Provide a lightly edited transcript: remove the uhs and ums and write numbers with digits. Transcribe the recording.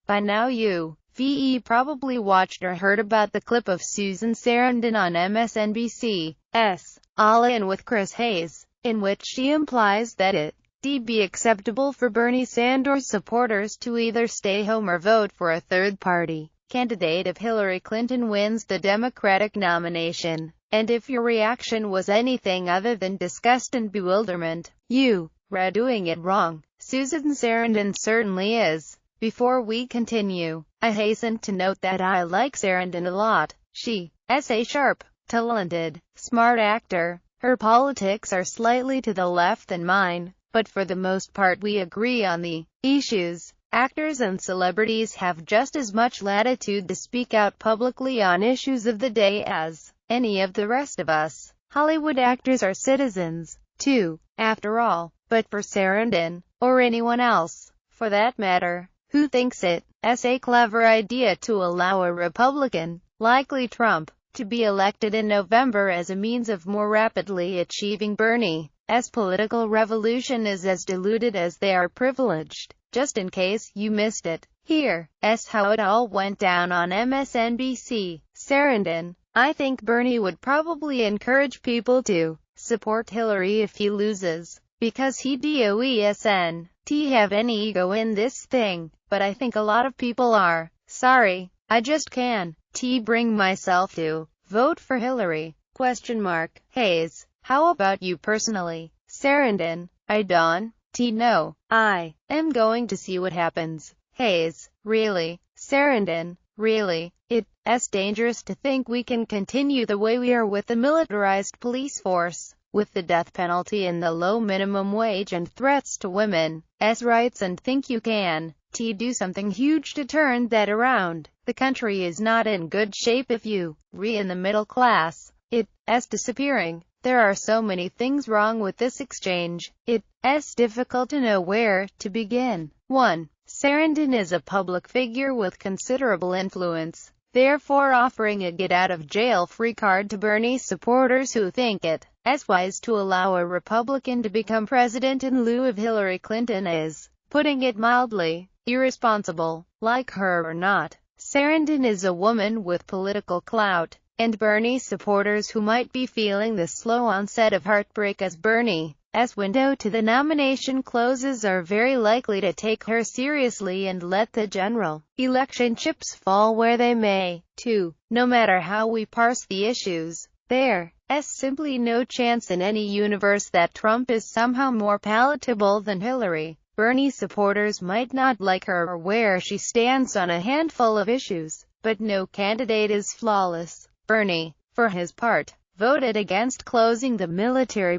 By now you've probably watched or heard about the clip of Susan Sarandon on MSNBC's All In with Chris Hayes, in which she implies that it'd be acceptable for Bernie Sanders supporters to either stay home or vote for a third-party candidate if Hillary Clinton wins the Democratic nomination. And if your reaction was anything other than disgust and bewilderment, you're doing it wrong. Susan Sarandon certainly is. Before we continue, I hasten to note that I like Sarandon a lot. She's a sharp, talented, smart actor. Her politics are slightly to the left than mine, but for the most part we agree on the issues. Actors and celebrities have just as much latitude to speak out publicly on issues of the day as any of the rest of us. Hollywood actors are citizens, too, after all. But for Sarandon, or anyone else, for that matter, who thinks it's a clever idea to allow a Republican, likely Trump, to be elected in November as a means of more rapidly achieving Bernie's political revolution is as deluded as they are privileged. Just in case you missed it, here's how it all went down on MSNBC. Sarandon: I think Bernie would probably encourage people to support Hillary if he loses, because he doesn't have any ego in this thing, but I think a lot of people are. Sorry, I just can't bring myself to vote for Hillary. Hayes: how about you personally? Sarandon: I don't know. I am going to see what happens. Hayes: really? Sarandon: really? It's dangerous to think we can continue the way we are with the militarized police force, with the death penalty and the low minimum wage and threats to women's rights, and think you can do something huge to turn that around. The country is not in good shape if you're in the middle class. It's disappearing. There are so many things wrong with this exchange. It's difficult to know where to begin. 1. Sarandon is a public figure with considerable influence, therefore offering a get-out-of-jail-free card to Bernie supporters who think it's wise to allow a Republican to become president in lieu of Hillary Clinton is, putting it mildly, irresponsible. Like her or not, Sarandon is a woman with political clout, and Bernie supporters who might be feeling the slow onset of heartbreak as Bernie's window to the nomination closes are very likely to take her seriously and let the general election chips fall where they may. 2. No matter how we parse the issues, there's simply no chance in any universe that Trump is somehow more palatable than Hillary. Bernie supporters might not like her or where she stands on a handful of issues, but no candidate is flawless. Bernie, for his part, voted against closing the military